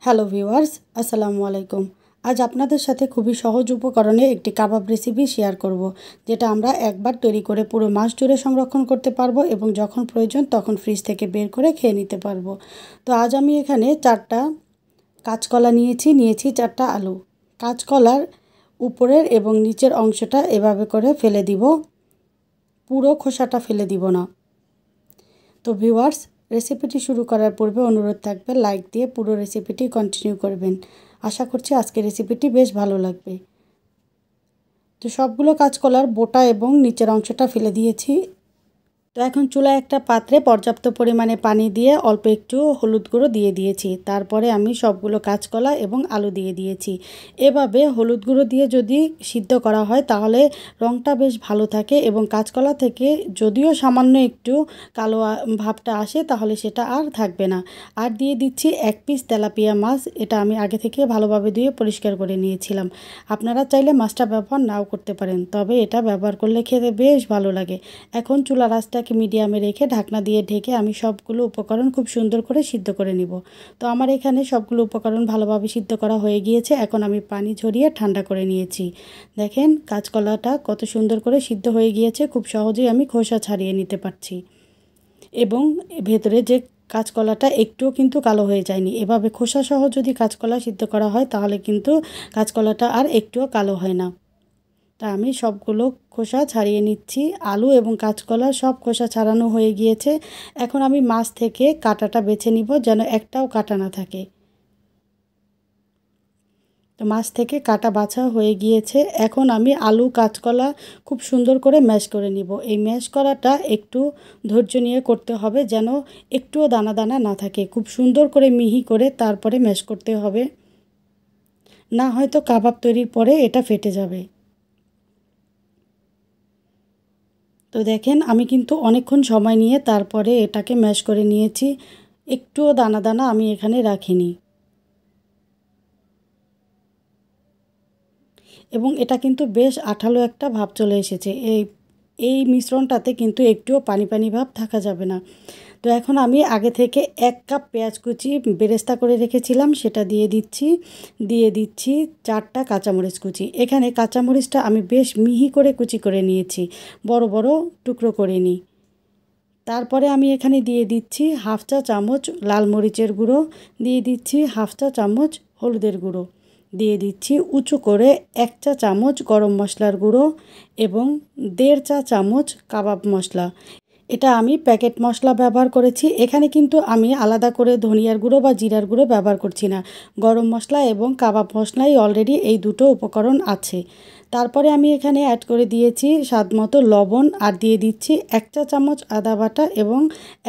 Hello viewers, আসসালামু আলাইকুম। আজ আপনাদের সাথে খুবই সহজ উপকরণে একটি কাবাব রেসিপি শেয়ার করব, যেটা আমরা একবার তৈরি করে পুরো মাস জুড়ে সংরক্ষণ করতে পারবো এবং যখন প্রয়োজন তখন ফ্রিজ থেকে বের করে খেয়ে নিতে পারবো। তো আজ আমি এখানে 4টা কাঁচকলা নিয়েছি 4টা আলু। কাঁচকলার উপরের এবং নিচের অংশটা এভাবে করে ফেলে দিব, পুরো খোসাটা ফেলে দিব না। তো ভিউয়ার্স, রেসিপিটি শুরু করার পূর্বে অনুরোধ থাকবে লাইক দিয়ে পুরো রেসিপিটি কন্টিনিউ করবেন। আশা করছি আজকের রেসিপিটি বেশ ভালো লাগবে। তো সবগুলো কাঁচকলার বোটা এবং নিচের অংশটা ফেলে দিয়েছি। তো এখন চুলায় একটা পাত্রে পর্যাপ্ত পরিমাণে পানি দিয়ে অল্প একটু হলুদ গুঁড়ো দিয়ে দিয়েছি। তারপরে আমি সবগুলো কাঁচকলা এবং আলু দিয়ে দিয়েছি। এভাবে হলুদ গুঁড়ো দিয়ে যদি সিদ্ধ করা হয় তাহলে রঙটা বেশ ভালো থাকে এবং কাঁচকলা থেকে যদিও সামান্য একটু কালো ভাবটা আসে তাহলে সেটা আর থাকবে না। আর দিয়ে দিচ্ছি 1 পিস তেলাপিয়া মাছ। এটা আমি আগে থেকে ভালোভাবে ধুয়ে পরিষ্কার করে নিয়েছিলাম। আপনারা চাইলে মাছটা ব্যবহার নাও করতে পারেন, তবে এটা ব্যবহার করলে খেতে বেশ ভালো লাগে। এখন চুলার আঁচটাকে মিডিয়ামে রেখে ঢাকনা দিয়ে ঢেকে আমি সবগুলো উপকরণ খুব সুন্দর করে সিদ্ধ করে নিব। তো আমার এখানে সবগুলো উপকরণ ভালোভাবে সিদ্ধ করা হয়ে গিয়েছে। এখন আমি পানি ঝরিয়ে ঠান্ডা করে নিয়েছি। দেখেন কাঁচকলাটা কত সুন্দর করে সিদ্ধ হয়ে গিয়েছে, খুব সহজেই আমি খোসা ছাড়িয়ে নিতে পারছি এবং ভেতরে যে কাঁচকলাটা একটুও কিন্তু কালো হয়ে যায়নি। এভাবে খোসা সহ যদি কাঁচকলা সিদ্ধ করা হয় তাহলে কিন্তু কাঁচকলাটা আর একটুও কালো হয় না। তা আমি সবগুলো খোসা ছাড়িয়ে নিচ্ছি। আলু এবং কাঁচকলা সব খোসা ছাড়ানো হয়ে গিয়েছে। এখন আমি মাছ থেকে কাঁটাটা বেছে নিব, যেন একটাও কাঁটা না থাকে। তো মাছ থেকে কাঁটা বাছা হয়ে গিয়েছে। এখন আমি আলু কাঁচকলা খুব সুন্দর করে ম্যাশ করে নিব। এই ম্যাশ করাটা একটু ধৈর্য নিয়ে করতে হবে, যেন একটুও দানা দানা না থাকে। খুব সুন্দর করে মিহি করে তারপরে ম্যাশ করতে হবে, না হয়তো কাবাব তৈরির পরে এটা ফেটে যাবে। তো দেখেন আমি কিন্তু অনেকক্ষণ সময় নিয়ে তারপরে এটাকে ম্যাশ করে নিয়েছি। একটুও দানা দানা আমি এখানে রাখিনি এবং এটা কিন্তু বেশ আঠালো একটা ভাব চলে এসেছে। এই মিশ্রণটাতে কিন্তু একটুও পানি পানি ভাব থাকা যাবে না। তো এখন আমি আগে থেকে 1 কাপ পেঁয়াজ কুচি বেরেস্তা করে রেখেছিলাম, সেটা দিয়ে দিচ্ছি 4টা কাঁচামরিচ কুচি। এখানে কাঁচামরিচটা আমি বেশ মিহি করে কুচি করে নিয়েছি, বড় বড় টুকরো করে নিই। তারপরে আমি এখানে দিয়ে দিচ্ছি 1/2 চা চামচ লাল মরিচের গুঁড়ো, দিয়ে দিচ্ছি 1/2 চা চামচ হলুদের গুঁড়ো, দিয়ে দিচ্ছি উঁচু করে 1 চা চামচ গরম মশলার গুঁড়ো এবং 1.5 চা চামচ কাবাব মশলা। এটা আমি প্যাকেট মশলা ব্যবহার করেছি। এখানে কিন্তু আমি আলাদা করে ধনিয়ার গুঁড়ো বা জিরার গুঁড়ো ব্যবহার করছি না। গরম মশলা এবং কাবাব মশলাই অলরেডি এই দুটো উপকরণ আছে। তারপরে আমি এখানে অ্যাড করে দিয়েছি স্বাদমতো লবণ, আর দিয়ে দিচ্ছি 1 চা চামচ আদা বাটা এবং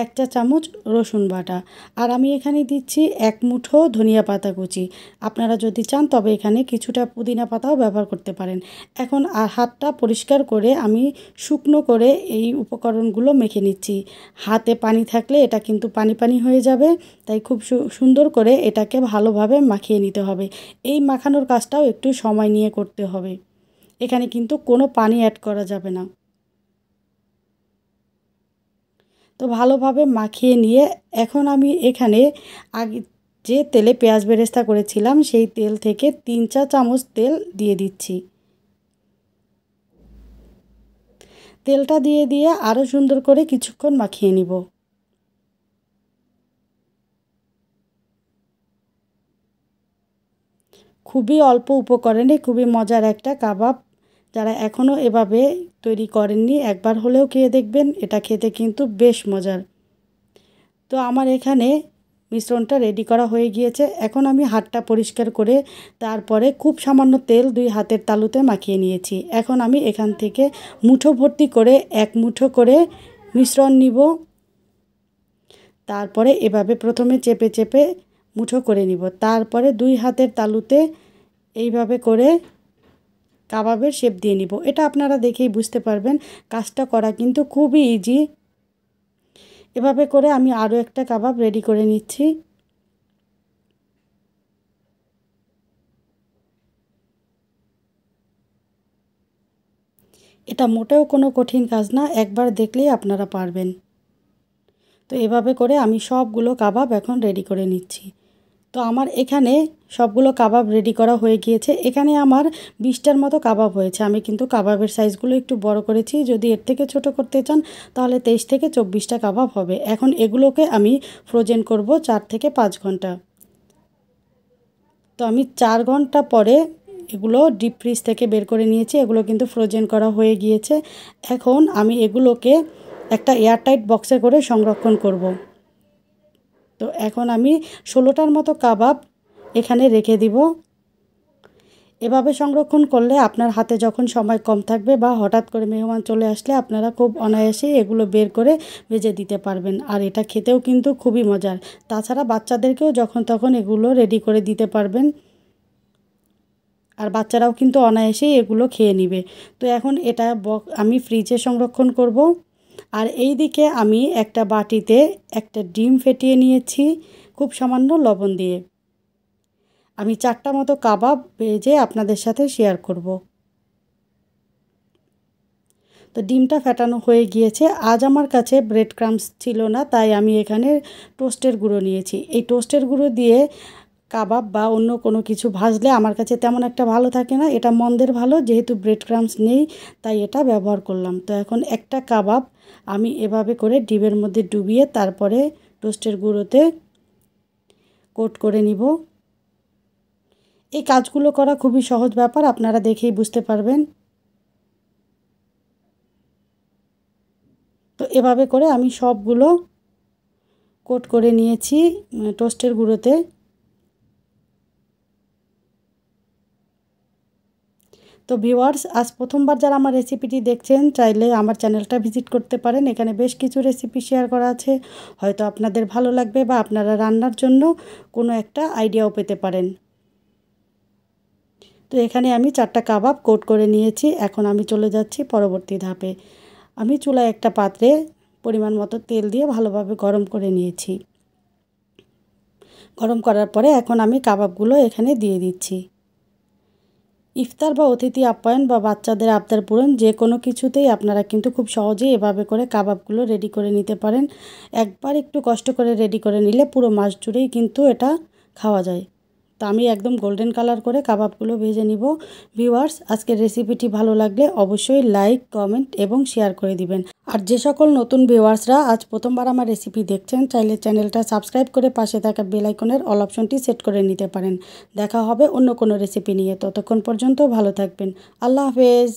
1 চা চামচ রসুন বাটা। আর আমি এখানে দিচ্ছি 1 মুঠো ধনিয়া পাতা কুচি। আপনারা যদি চান তবে এখানে কিছুটা পুদিনা পাতাও ব্যবহার করতে পারেন। এখন হাতটা পরিষ্কার করে আমি শুকনো করে এই উপকরণগুলো মেখে নিচ্ছি। হাতে পানি থাকলে এটা কিন্তু পানি পানি হয়ে যাবে, তাই খুব সুন্দর করে এটাকে ভালোভাবে মাখিয়ে নিতে হবে। এই মাখানোর কাজটাও একটু সময় নিয়ে করতে হবে। এখানে কিন্তু কোনো পানি অ্যাড করা যাবে না। তো ভালোভাবে মাখিয়ে নিয়ে এখন আমি এখানে আগে যে তেলে পেঁয়াজ বেরেস্তা করেছিলাম সেই তেল থেকে 3 চা চামচ তেল দিয়ে দিচ্ছি। তেলটা দিয়ে আরও সুন্দর করে কিছুক্ষণ মাখিয়ে নিব। খুবই অল্প উপকরণে খুবই মজার একটা কাবাব। যারা এখনও এভাবে তৈরি করেননি একবার হলেও খেয়ে দেখবেন, এটা খেতে কিন্তু বেশ মজার। তো আমার এখানে মিশ্রণটা রেডি করা হয়ে গিয়েছে। এখন আমি হাতটা পরিষ্কার করে তারপরে খুব সামান্য তেল 2 হাতের তালুতে মাখিয়ে নিয়েছি। এখন আমি এখান থেকে মুঠো ভর্তি করে 1 মুঠো করে মিশ্রণ নিব। তারপরে এভাবে প্রথমে চেপে চেপে মুঠো করে নিব। তারপরে 2 হাতের তালুতে এইভাবে করে কাবাবের শেপ দিয়ে নিব। এটা আপনারা দেখেই বুঝতে পারবেন, কাজটা করা কিন্তু খুবই ইজি। এভাবে করে আমি আরও একটা কাবাব রেডি করে নিচ্ছি। এটা মোটেও কোনো কঠিন কাজ না, একবার দেখলেই আপনারা পারবেন। তো এভাবে করে আমি সবগুলো কাবাব এখন রেডি করে নিচ্ছি। তো তো আমার এখানে সবগুলো কাবাব রেডি করা হয়ে গিয়েছে। এখানে আমার 20টার মতো কাবাব হয়েছে। আমি কিন্তু কাবাবের সাইজগুলো একটু বড় করেছি। যদি এর থেকে ছোট করতে চান তাহলে 23 থেকে 24টা কাবাব হবে। এখন এগুলোকে আমি ফ্রোজেন করব 4 থেকে 5 ঘন্টা। তো আমি 4 ঘন্টা পরে এগুলো ডিপ ফ্রিজ থেকে বের করে নিয়েছি। এগুলো কিন্তু ফ্রোজেন করা হয়ে গিয়েছে। এখন আমি এগুলোকে একটা এয়ারটাইট বক্সে করে সংরক্ষণ করব। তো এখন আমি 16টার মতো কাবাব এখানে রেখে দিব। এভাবে সংরক্ষণ করলে আপনার হাতে যখন সময় কম থাকবে বা হঠাৎ করে মেহমান চলে আসলে আপনারা খুব অনায়াসেই এগুলো বের করে ভেজে দিতে পারবেন। আর এটা খেতেও কিন্তু খুবই মজার। তাছাড়া বাচ্চাদেরকেও যখন তখন এগুলো রেডি করে দিতে পারবেন। আর বাচ্চারাও কিন্তু অনায়াসেই এগুলো খেয়ে নেবে। তো এখন এটা আমি ফ্রিজে সংরক্ষণ করব। আর এই দিকে আমি একটা বাটিতে একটা ডিম ফেটিয়ে নিয়েছি খুব সামান্য লবণ দিয়ে। আমি 4টা মতো কাবাব ভেজে আপনাদের সাথে শেয়ার করব। তো ডিমটা ফেটানো হয়ে গিয়েছে। আজ আমার কাছে ব্রেড ক্রাম্বস ছিল না, তাই আমি এখানে টোস্টের গুঁড়ো নিয়েছি। এই টোস্টের গুঁড়ো দিয়ে কাবাব বা অন্য কোনো কিছু ভাজলে আমার কাছে তেমন একটা ভালো থাকে না। এটা মন্দের ভালো, যেহেতু ব্রেড ক্রাম্বস নেই তাই এটা ব্যবহার করলাম। তো এখন একটা কাবাব আমি এভাবে করে ডিমের মধ্যে ডুবিয়ে তারপরে টোস্টের গুঁড়োতে কোট করে নিব। এই কাজগুলো করা খুবই সহজ ব্যাপার, আপনারা দেখেই বুঝতে পারবেন। তো এভাবে করে আমি সবগুলো কোট করে নিয়েছি টোস্টের গুঁড়োতে। তো ভিউয়ার্স, আজ প্রথমবার যারা আমার রেসিপিটি দেখছেন চাইলে আমার চ্যানেলটা ভিজিট করতে পারেন। এখানে বেশ কিছু রেসিপি শেয়ার করা আছে, হয়তো আপনাদের ভালো লাগবে বা আপনারা রান্নার জন্য কোনো একটা আইডিয়াও পেতে পারেন। তো এখানে আমি 4টা কাবাব কোট করে নিয়েছি। এখন আমি চলে যাচ্ছি পরবর্তী ধাপে। আমি চুলায় একটা পাত্রে পরিমাণ মতো তেল দিয়ে ভালোভাবে গরম করে নিয়েছি। গরম করার পরে এখন আমি কাবাবগুলো এখানে দিয়ে দিচ্ছি। ইফতার বা অতিথি আপ্যায়ন বা বাচ্চাদের আবদার পূরণ যে কোনো কিছুতেই আপনারা কিন্তু খুব সহজেই এভাবে করে কাবাবগুলো রেডি করে নিতে পারেন। একবার একটু কষ্ট করে রেডি করে নিলে পুরো মাস জুড়েই কিন্তু এটা খাওয়া যায়। তো আমি একদম গোল্ডেন কালার করে কাবাবগুলো ভেজে নিব। ভিউয়ার্স, আজকের রেসিপিটি ভালো লাগলে অবশ্যই লাইক, কমেন্ট এবং শেয়ার করে দিবেন। আর যে সকল নতুন ভিউয়ার্সরা আজ প্রথমবার আমার রেসিপি দেখছেন চাইলে চ্যানেলটা সাবস্ক্রাইব করে পাশে থাকা বেল আইকনের অল অপশনটি সেট করে নিতে পারেন। দেখা হবে অন্য কোনো রেসিপি নিয়ে। ততক্ষণ পর্যন্ত ভালো থাকবেন। আল্লাহ হাফেজ।